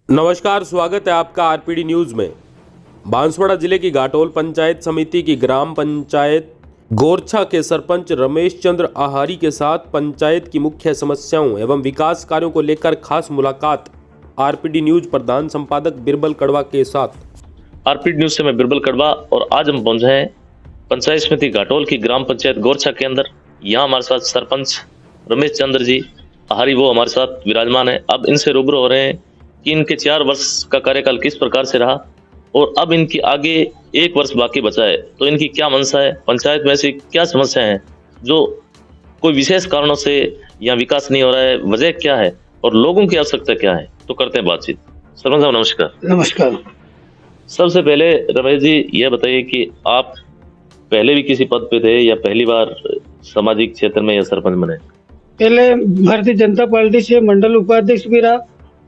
नमस्कार, स्वागत है आपका आरपीडी न्यूज में। बांसवाड़ा जिले की घाटोल पंचायत समिति की ग्राम पंचायत गोरछा के सरपंच रमेश चंद्र आहारी के साथ पंचायत की मुख्य समस्याओं एवं विकास कार्यों को लेकर खास मुलाकात। आरपीडी न्यूज प्रधान संपादक बिरबल कड़वा के साथ। आरपीडी न्यूज से मैं बिरबल कड़वा और आज हम पहुंचे हैं पंचायत समिति घाटोल की ग्राम पंचायत गोरछा के अंदर। यहाँ हमारे साथ सरपंच रमेश चंद्र जी आहारी वो हमारे साथ विराजमान है। अब इनसे रूबरू हो रहे हैं कि इनके 4 वर्ष का कार्यकाल किस प्रकार से रहा और अब इनकी आगे 1 वर्ष बाकी बचा है, तो इनकी क्या मंशा है, पंचायत में ऐसी क्या समस्या है जो कोई विशेष कारणों से यहाँ विकास नहीं हो रहा है, वजह क्या है और लोगों की आवश्यकता क्या है। तो करते हैं बातचीत। सरपंच साहब नमस्कार। नमस्कार। सबसे पहले रमेश जी ये बताइए कि आप पहले भी किसी पद पे थे या पहली बार सामाजिक क्षेत्र में या सरपंच बने? पहले भारतीय जनता पार्टी से मंडल उपाध्यक्ष भी रहा,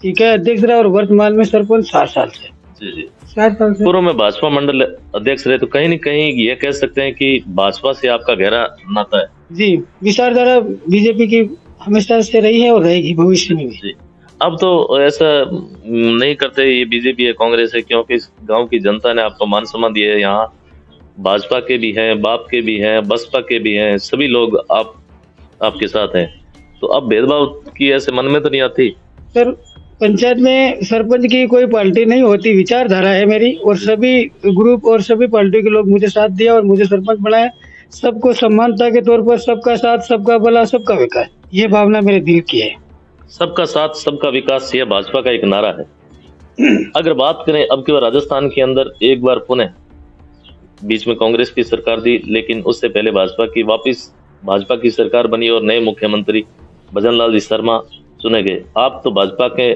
इकाई अध्यक्ष रहा और वर्तमान में सरपंच 7 साल से। जी 7 साल से पूर्व में भाजपा मंडल अध्यक्ष रहे, तो कहीं न कहीं ये कह सकते हैं कि भाजपा से आपका गहरा नाता है। जी, विचारधारा बीजेपी की हमेशा से रही है और रहेगी भविष्य में भी। जी, अब तो ऐसा नहीं करते ये बीजेपी है कांग्रेस है, क्योंकि इस गांव की जनता ने आपको मान सम्मान दिया है। यहाँ भाजपा के भी हैं, बाप के भी हैं, बसपा के भी हैं, सभी लोग आपके साथ हैं। तो अब भेदभाव की ऐसे मन में तो नहीं आती? सर, पंचायत में सरपंच की कोई पार्टी नहीं होती, विचारधारा है मेरी और सभी ग्रुप और सभी पार्टी के लोग मुझे साथ दिया और मुझे सरपंच बनाया। सबको समानता के तौर पर सबका साथ, सबका भला, सबका विकास, ये भावना मेरे दिल की है। सबका साथ सबका विकास यह भाजपा का एक नारा है। अगर बात करें अब की बार राजस्थान के अंदर एक बार पुनः बीच में कांग्रेस की सरकार थी, लेकिन उससे पहले भाजपा की सरकार बनी और नए मुख्यमंत्री भजन लाल जी शर्मा चुने गए। आप तो भाजपा के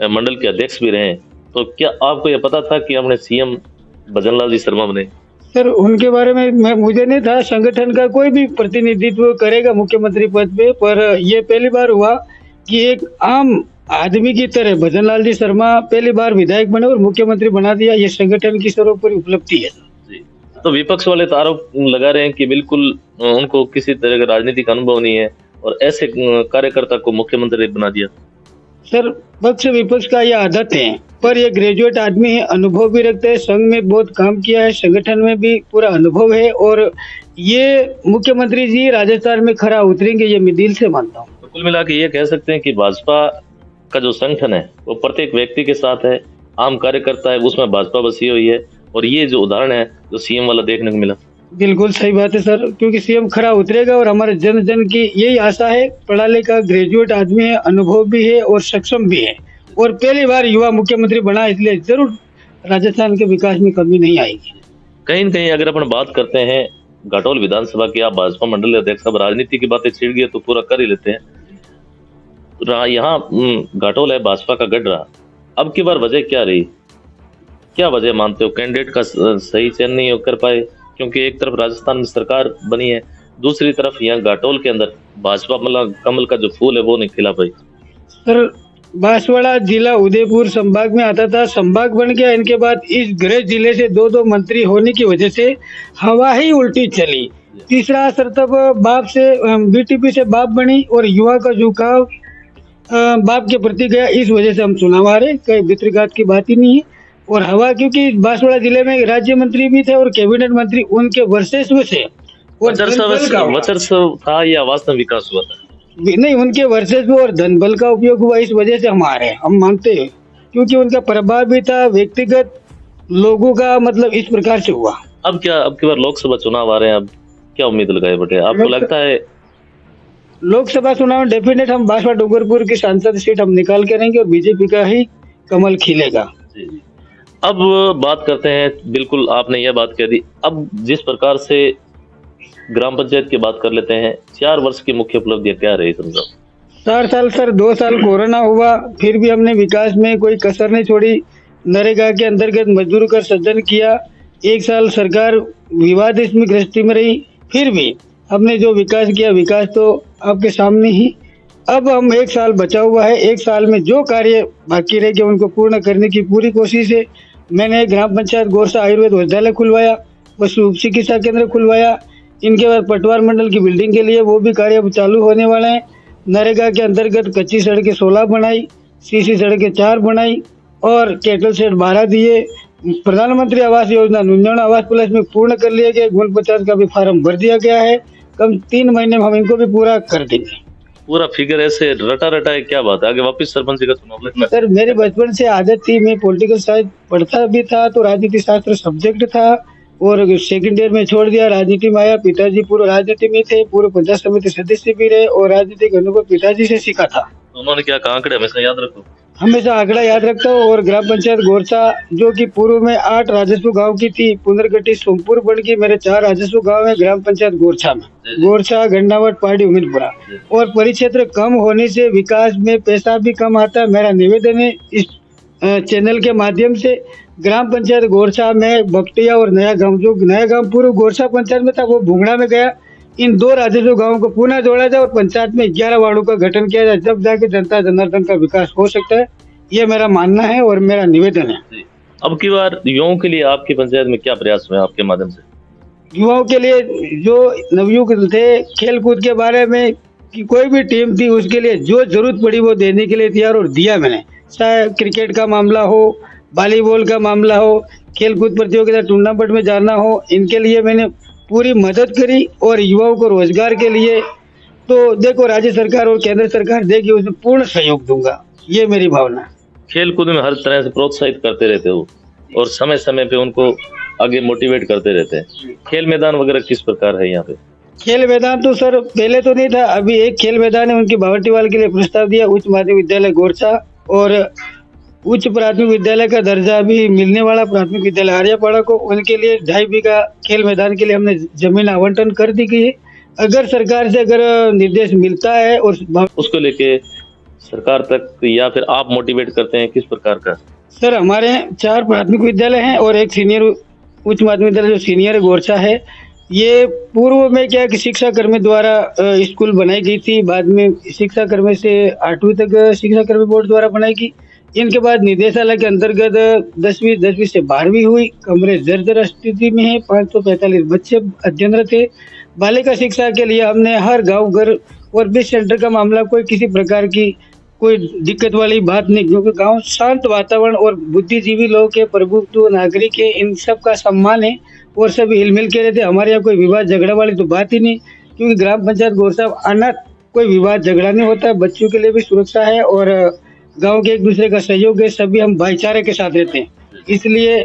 मंडल के अध्यक्ष भी रहे, तो क्या आपको यह पता था कि हमने सीएम भजन लाल जी शर्मा बने? सर, उनके बारे में मुझे नहीं था। संगठन का कोई भी प्रतिनिधित्व करेगा मुख्यमंत्री पद पे, पर ये पहली बार हुआ कि एक आम आदमी की तरह भजन लाल जी शर्मा पहली बार विधायक बने और मुख्यमंत्री बना दिया। ये संगठन की सर्वोपरि उपलब्धि है। जी, तो विपक्ष वाले तो आरोप लगा रहे हैं कि बिल्कुल उनको किसी तरह का राजनीतिक अनुभव नहीं है और ऐसे कार्यकर्ता को मुख्यमंत्री बना दिया। सर, पक्ष विपक्ष का यह आदत है, पर ये ग्रेजुएट आदमी है, अनुभव भी रखते हैं, संघ में बहुत काम किया है, संगठन में भी पूरा अनुभव है और ये मुख्यमंत्री जी राजस्थान में खरा उतरेंगे, ये मैं दिल से मानता हूँ। तो कुल मिला के ये कह सकते हैं कि भाजपा का जो संगठन है वो प्रत्येक व्यक्ति के साथ है, आम कार्यकर्ता है उसमें भाजपा बसी हुई है और ये जो उदाहरण है जो सीएम वाला देखने को मिला। बिल्कुल सही बात है सर, क्योंकि सीएम खरा उतरेगा और हमारे जन जन की यही आशा है। पढ़ा लिखा ग्रेजुएट आदमी है, अनुभव भी है और सक्षम भी है और पहली बार युवा मुख्यमंत्री बना, इसलिए जरूर राजस्थान के विकास में कमी नहीं आएगी। कहीं न कहीं अगर अपन बात करते हैं घाटोल विधानसभा की, आप भाजपा मंडल अध्यक्ष, अब राजनीति की बातें छिड़ गई तो पूरा कर ही लेते हैं। यहाँ घाटोल है भाजपा का गढ़ रहा, अब की बार वजह क्या रही, क्या वजह मानते हो? कैंडिडेट का सही चयन नहीं कर पाए, क्योंकि एक तरफ राजस्थान में सरकार बनी है, दूसरी तरफ यहाँ घाटोल के अंदर भाजपा मतलब कमल का जो फूल है वो नहीं खिला पाई। सर, बांसवाड़ा जिला उदयपुर संभाग में आता था, संभाग बन गया। इनके बाद इस गृह जिले से 2 मंत्री होने की वजह से हवा ही उल्टी चली। तीसरा असर तब बीटीपी से बाप बनी और युवा का झुकाव बाप के प्रति गया, इस वजह से हम चुनाव हारे। कई वितरघात की बात ही नहीं है। और हवा, क्योंकि बांसवाड़ा जिले में राज्य मंत्री भी थे और कैबिनेट मंत्री, उनके वर्चस्व से वर्चस्व था या वास्तव विकास हुआ था? नहीं, उनके वर्चस्व और धन बल का उपयोग हुआ, इस वजह से हम हारे, हम मानते हैं, क्योंकि उनका प्रभाव भी था व्यक्तिगत लोगों का, मतलब इस प्रकार से हुआ। अब की बार लोकसभा चुनाव आ रहे हैं, अब क्या उम्मीद लगाए बेटे? आपको लगता है लोकसभा चुनाव डेफिनेट हम बांसवाड़ा डूंगरपुर की सांसद सीट हम निकाल के रहेंगे और बीजेपी का ही कमल खिलेगा। अब बात करते हैं, बिल्कुल आपने यह बात कह दी। अब जिस प्रकार से ग्राम पंचायत की बात कर लेते हैं, 4 वर्ष की मुख्य उपलब्धियां क्या रही समझो? 4 साल सर, 2 साल कोरोना हुआ, फिर भी हमने विकास में कोई कसर नहीं छोड़ी। नरेगा के अंतर्गत मजदूरों का सृजन किया। 1 साल सरकार विवाद इसमें गृहस्थी में रही, फिर भी हमने जो विकास किया, विकास तो आपके सामने ही। अब हम 1 साल बचा हुआ है, 1 साल में जो कार्य बाकी रह गए उनको पूर्ण करने की पूरी कोशिश है। मैंने ग्राम पंचायत गोरछा आयुर्वेद विद्यालय खुलवाया, पशु चिकित्सा केंद्र खुलवाया। इनके बाद पटवार मंडल की बिल्डिंग के लिए वो भी कार्य चालू होने वाले हैं। नरेगा के अंतर्गत कच्ची सड़कें 16 बनाई, सीसी सड़कें 4 बनाई और कैटल शेड 12 दिए। प्रधानमंत्री आवास योजना 99 आवास प्लस में पूर्ण कर लिया गया। गोल 50 का भी फार्म भर दिया गया है। कम 3 महीने में हम इनको भी पूरा कर देंगे। पूरा फिगर ऐसे रटा रटा है, क्या बात है? आगे वापस सरपंच का चुनाव लड़ना। सर मेरे बचपन से आदत थी, मैं पॉलिटिकल साइंस पढ़ता भी था, तो राजनीति शास्त्र सब्जेक्ट था और सेकंड ईयर में छोड़ दिया, राजनीति में आया। पिताजी पूर्व राजनीति में थे, पूर्व पंचायत समिति सदस्य भी रहे और राजनीतिक अनुभव पिताजी से सीखा था। तो उन्होंने क्या कहा? आंकड़े हमेशा याद रखो। हमेशा आंकड़ा याद रखता हूँ। और ग्राम पंचायत गोरछा जो कि पूर्व में 8 राजस्व गांव की थी, पुनर्गठित सोमपुर बन गई। मेरे 4 राजस्व गांव है ग्राम पंचायत गोरछा में, गोरछा, गंडावट, पाड़ी, उम्मीदपुरा। और परिक्षेत्र कम होने से विकास में पैसा भी कम आता है। मेरा निवेदन है इस चैनल के माध्यम से, ग्राम पंचायत गोरछा में बपटिया और नया गांव, जो नया गांव पूर्व गोरछा पंचायत में था वो भुंगड़ा में गया, इन 2 राजस्व गांवों को पुनः जोड़ा जाए और पंचायत में 11 वार्डों का गठन किया जाए, जब जाके जनता जनार्दन का विकास हो सकता है। ये मेरा मानना है और मेरा निवेदन है। अब की बार युवाओं के लिए आपकी पंचायत में क्या प्रयास हुए आपके माध्यम से? युवाओं के लिए जो नवयुवक थे, खेल कूद के बारे में कि कोई भी टीम थी उसके लिए जो जरूरत पड़ी वो देने के लिए तैयार और दिया मैंने। चाहे क्रिकेट का मामला हो, वॉलीबॉल का मामला हो, खेल कूद प्रतियोगिता टूर्नामेंट में जाना हो, इनके लिए मैंने पूरी मदद करी। और युवाओं को रोजगार के लिए तो देखो राज्य सरकार और केंद्र सरकार देगी, उसमें पूर्ण सहयोग दूंगा, ये मेरी भावना है। खेल कूद में हर तरह से प्रोत्साहित करते रहते हो और समय समय पे उनको आगे मोटिवेट करते रहते हैं। खेल मैदान वगैरह किस प्रकार है यहाँ पे? खेल मैदान तो सर पहले तो नहीं था, अभी एक खेल मैदान है, उनकी बावटीवाल के लिए प्रस्ताव दिया। उच्च माध्यमिक विद्यालय गोरछा और उच्च प्राथमिक विद्यालय का दर्जा भी मिलने वाला प्राथमिक विद्यालय आर्यपाड़ा को, उनके लिए 2.5 बीघा खेल मैदान के लिए हमने जमीन आवंटन कर दी गई है। अगर सरकार से अगर निर्देश मिलता है और उसको लेके सरकार तक या फिर आप मोटिवेट करते हैं, किस प्रकार का? सर हमारे 4 प्राथमिक विद्यालय हैं और एक सीनियर उच्च माध्यमिक विद्यालय जो सीनियर गोरछा है। ये पूर्व में क्या कि शिक्षा कर्मी द्वारा स्कूल बनाई गई थी, बाद में शिक्षा कर्मी से 8वीं तक शिक्षा कर्मी बोर्ड द्वारा बनाई गई। इनके बाद निदेशालय के अंतर्गत 10वीं से 12वीं हुई। कमरे जर्जर स्थिति में है, 545 बच्चे अध्ययनरत थे। बालिका शिक्षा के लिए हमने हर गाँव घर और बीस सेंटर का मामला, कोई किसी प्रकार की कोई दिक्कत वाली बात नहीं, क्योंकि गांव शांत वातावरण और बुद्धिजीवी लोग के, प्रभुत्व नागरिक है, इन सब का सम्मान है और सब हिलमिल के रहते। हमारे यहाँ कोई विवाद झगड़ा वाली तो बात ही नहीं, क्योंकि ग्राम पंचायत गोरछा अनाथ कोई विवाद झगड़ा नहीं होता। बच्चों के लिए भी सुरक्षा है और गांव के एक दूसरे का सहयोग है, सभी हम भाईचारे के साथ रहते हैं। इसलिए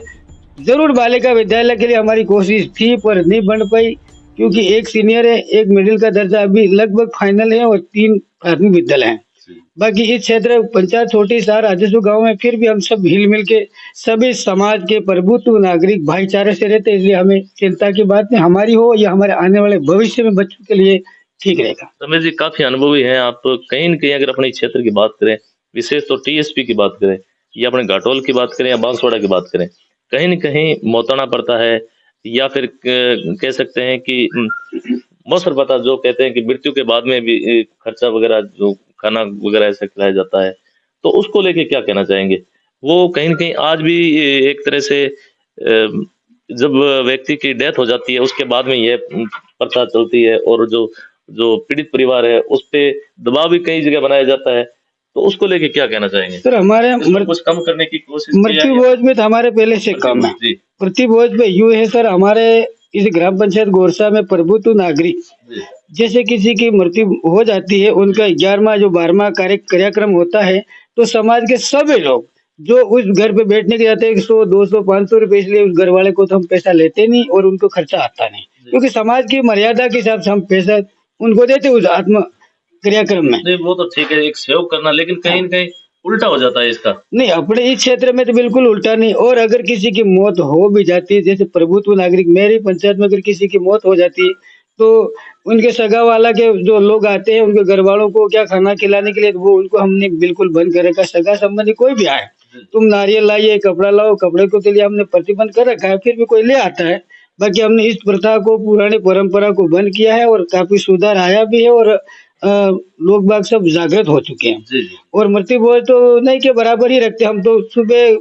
जरूर बालिका विद्यालय के लिए हमारी कोशिश थी पर नहीं बन पाई, क्योंकि एक सीनियर है, एक मिडिल का दर्जा अभी लगभग फाइनल है और 3 प्राथमिक विद्यालय हैं। बाकी इस क्षेत्र पंचायत छोटी 4 राजस्व गाँव में, फिर भी हम सब हिल मिल के सभी समाज के प्रभुत्व नागरिक भाईचारे से रहते, इसलिए हमें चिंता की बात नहीं, हमारी हो या हमारे आने वाले भविष्य में बच्चों के लिए ठीक रहेगा। रमेश जी काफी अनुभवी हैं आप। कहीं न कहीं अगर अपने क्षेत्र की बात करें, विशेष तो टीएसपी की बात करें या अपने घाटोल की बात करें या बांसवाड़ा की बात करें, कहीं न कहीं मौताना पड़ता है या फिर कह सकते हैं कि मौसर पता, जो कहते हैं कि मृत्यु के बाद में भी खर्चा वगैरह, जो खाना वगैरह ऐसा खिलाया जाता है, तो उसको लेके क्या कहना चाहेंगे? वो कहीं न कहीं आज भी एक तरह से जब व्यक्ति की डेथ हो जाती है उसके बाद में यह प्रथा चलती है और जो पीड़ित परिवार है उस पे दबाव भी कई जगह बनाया जाता है, तो उसको लेके क्या कहना चाहेंगे? सर हमारे कुछ कम करने की कोशिश मृत्यु बोझ में तो हमारे पहले से कम है। मृत्यु बोझ में यूँ है सर, हमारे इस ग्राम पंचायत गोरछा में प्रभुत्व नागरिक, जैसे किसी की मृत्यु हो जाती है, उनका 11वां जो 12वां कार्यक्रम होता है, तो समाज के सभी लोग जो उस घर पे बैठने के जाते हैं, 100, 200, 500 रुपए, इसलिए उस घर वाले को तो हम पैसा लेते नहीं और उनको खर्चा आता नहीं, क्योंकि समाज की मर्यादा के हिसाब से हम पैसा उनको देते उस आत्म क्रियाक्रम में। नहीं वो तो ठीक है, एक सहयोग करना, लेकिन कहीं न कहीं उल्टा हो जाता है इसका। नहीं, अपने इस क्षेत्र में तो बिल्कुल उल्टा नहीं। और अगर किसी की मौत हो भी जाती है, जैसे प्रभुत्व नागरिक मेरी पंचायत में अगर किसी की मौत हो जाती है, तो उनके सगा वाला के जो लोग आते हैं, उनके घर वालों को क्या खाना खिलाने के लिए, वो उनको हमने बिल्कुल बंद कर रखा। सगा संबंधी कोई भी आए, तुम नारियल लाइए, कपड़ा लाओ, कपड़े को तो लिए हमने प्रतिबंध कर रखा है, फिर भी कोई ले आता है। बाकी हमने इस प्रथा को, पुरानी परंपरा को बंद किया है और काफी सुधार आया भी है और लोग बाग सब जागृत हो चुके हैं। और मृत्यु बोझ तो नहीं के बराबर ही रखते हम, तो सुबह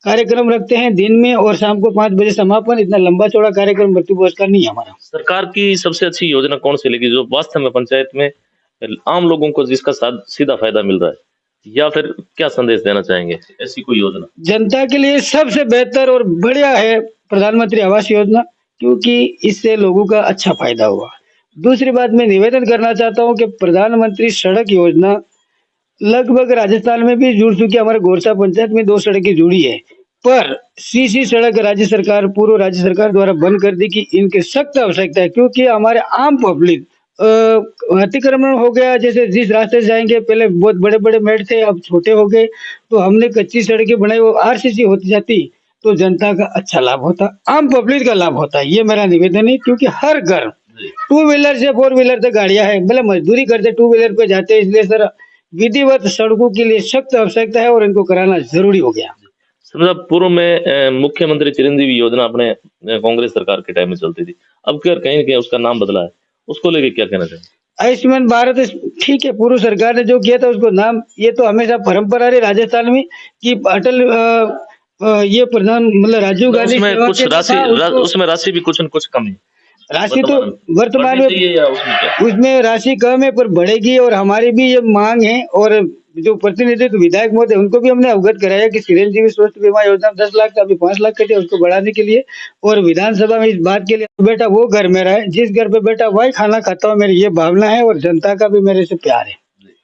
कार्यक्रम रखते हैं दिन में और शाम को 5 बजे समापन। इतना लंबा चौड़ा कार्यक्रम मृत्यु बोझ का नहीं है हमारा। सरकार की सबसे अच्छी योजना कौन सी लगी जो वास्तव में पंचायत में आम लोगों को जिसका सीधा फायदा मिल रहा है? या फिर क्या संदेश देना चाहेंगे ऐसी कोई योजना? जनता के लिए सबसे बेहतर और बढ़िया है प्रधानमंत्री आवास योजना, क्योंकि इससे लोगों का अच्छा फायदा हुआ। दूसरी बात मैं निवेदन करना चाहता हूँ कि प्रधानमंत्री सड़क योजना लगभग राजस्थान में भी जुड़ चुकी है। हमारे गोरछा पंचायत में 2 सड़कें जुड़ी है, पर सीसी सड़क राज्य सरकार, पूर्व राज्य सरकार द्वारा बंद कर दी कि इनकी सख्त आवश्यकता है, क्योंकि हमारे आम पब्लिक अतिक्रमण हो गया। जैसे जिस रास्ते से जाएंगे, पहले बहुत बड़े बड़े मेड थे, अब छोटे हो गए, तो हमने कच्ची सड़कें बनाई, वो आरसीसी होती जाती तो जनता का अच्छा लाभ होता, आम पब्लिक का लाभ होता। ये मेरा निवेदन है, क्योंकि हर घर 2 व्हीलर से 4 व्हीलर तक गाड़ियां है, मतलब मजदूरी करते 2 व्हीलर पे जाते हैं, इसलिए सर विधिवत सड़कों के लिए सख्त आवश्यकता है और इनको कराना जरूरी हो गया। समझा, पूर्व में मुख्यमंत्री चिरंजीवी योजना अपने कांग्रेस सरकार के टाइम में चलती थी, अब क्या कहीं न कहीं उसका नाम बदला है, उसको लेके क्या कहना चाहिए? आयुष्मान भारत ठीक है, पूर्व सरकार ने जो किया था उसको नाम, ये तो हमेशा परंपरा रही राजस्थान में कि अटल ये प्रधान मतलब राजीव गांधी उसमें सेवा कुछ केंद्र राशि था, उसको उसमें राशि भी कुछ न कुछ कम है राशि तो वर्तमान बढ़नी में चाहिए या उसमें क्या? उसमें राशि कम है पर बढ़ेगी, और हमारी भी ये मांग है। और जो प्रतिनिधित्व विधायक महोदय उनको भी हमने अवगत कराया कि चिरंजीवी स्वास्थ्य बीमा योजना 10 लाख का अभी 5 लाख कर दिया, उसको बढ़ाने के लिए। और विधानसभा में इस बात के लिए बेटा वो घर मेरा है, जिस घर पे बेटा वही खाना खाता हूँ, मेरी ये भावना है और जनता का भी मेरे से प्यार है।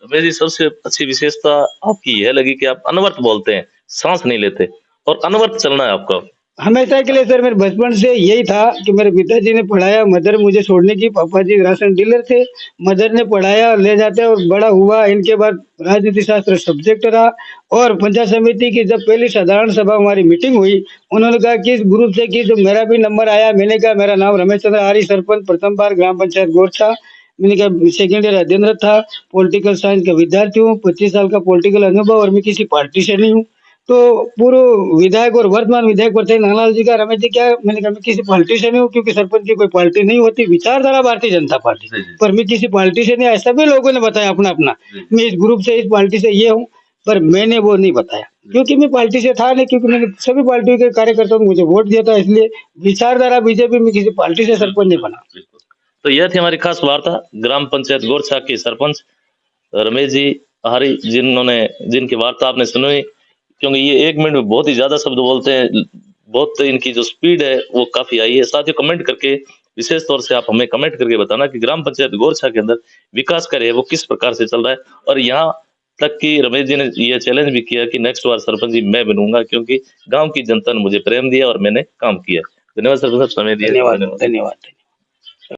रमेश जी, सबसे अच्छी विशेषता आपकी यह लगी कि आप अनवरत बोलते हैं, सांस नहीं लेते और अनवरत चलना है आपका। हमेशा के लिए सर मेरे बचपन से यही था कि मेरे पिताजी ने पढ़ाया, मदर मुझे छोड़ने की, पापा जी राशन डीलर थे, मदर ने पढ़ाया ले जाते और बड़ा हुआ। इनके बाद राजनीति शास्त्र सब्जेक्ट रहा। और पंचायत समिति की जब पहली साधारण सभा हमारी मीटिंग हुई, उन्होंने कहा किस ग्रुप से की, तो मेरा भी नंबर आया। मैंने कहा मेरा नाम रमेश चंद्र आहारी, सरपंच प्रथम बार ग्राम पंचायत गोरछा। मैंने कहा सेकेंड ईयर अध्ययनरत था, पॉलिटिकल साइंस का विद्यार्थी हूँ, 25 साल का पॉलिटिकल अनुभव, और मैं किसी पार्टी से नहीं हूँ। तो पूर्व विधायक और वर्तमान विधायक बताइए नानालाल जी का, रमेश जी क्या? मैंने कहा मैं किसी पार्टी से नहीं हूँ, क्योंकि सरपंच की कोई पार्टी नहीं होती, विचारधारा भारतीय जनता पार्टी, पर मैं किसी पार्टी से नहीं आया। सभी लोगों ने बताया अपना अपना, मैं इस ग्रुप से, इस पार्टी से ये हूँ, पर मैंने वो नहीं बताया, क्योंकि मैं पार्टी से था नहीं, क्योंकि मैंने सभी पार्टियों के कार्यकर्ताओं ने मुझे वोट दिया था, इसलिए विचारधारा बीजेपी में किसी पार्टी से सरपंच नहीं बना। तो यह थी हमारी खास वार्ता ग्राम पंचायत गोरछा के सरपंच रमेश जी आहारी, जिनकी वार्ता आपने सुनी, क्योंकि ये 1 मिनट में बहुत ही ज्यादा शब्द बोलते हैं, बहुत इनकी जो स्पीड है वो काफी आई है। साथ ही कमेंट करके, विशेष तौर से आप हमें कमेंट करके बताना कि ग्राम पंचायत गोरछा के अंदर विकास कार्य है वो किस प्रकार से चल रहा है। और यहाँ तक कि रमेश जी ने ये चैलेंज भी किया कि नेक्स्ट बार सरपंच जी मैं बनूंगा, क्योंकि गांव की जनता ने मुझे प्रेम दिया और मैंने काम किया। धन्यवाद सरपंच साहब, समय दिया। धन्यवाद, धन्यवाद।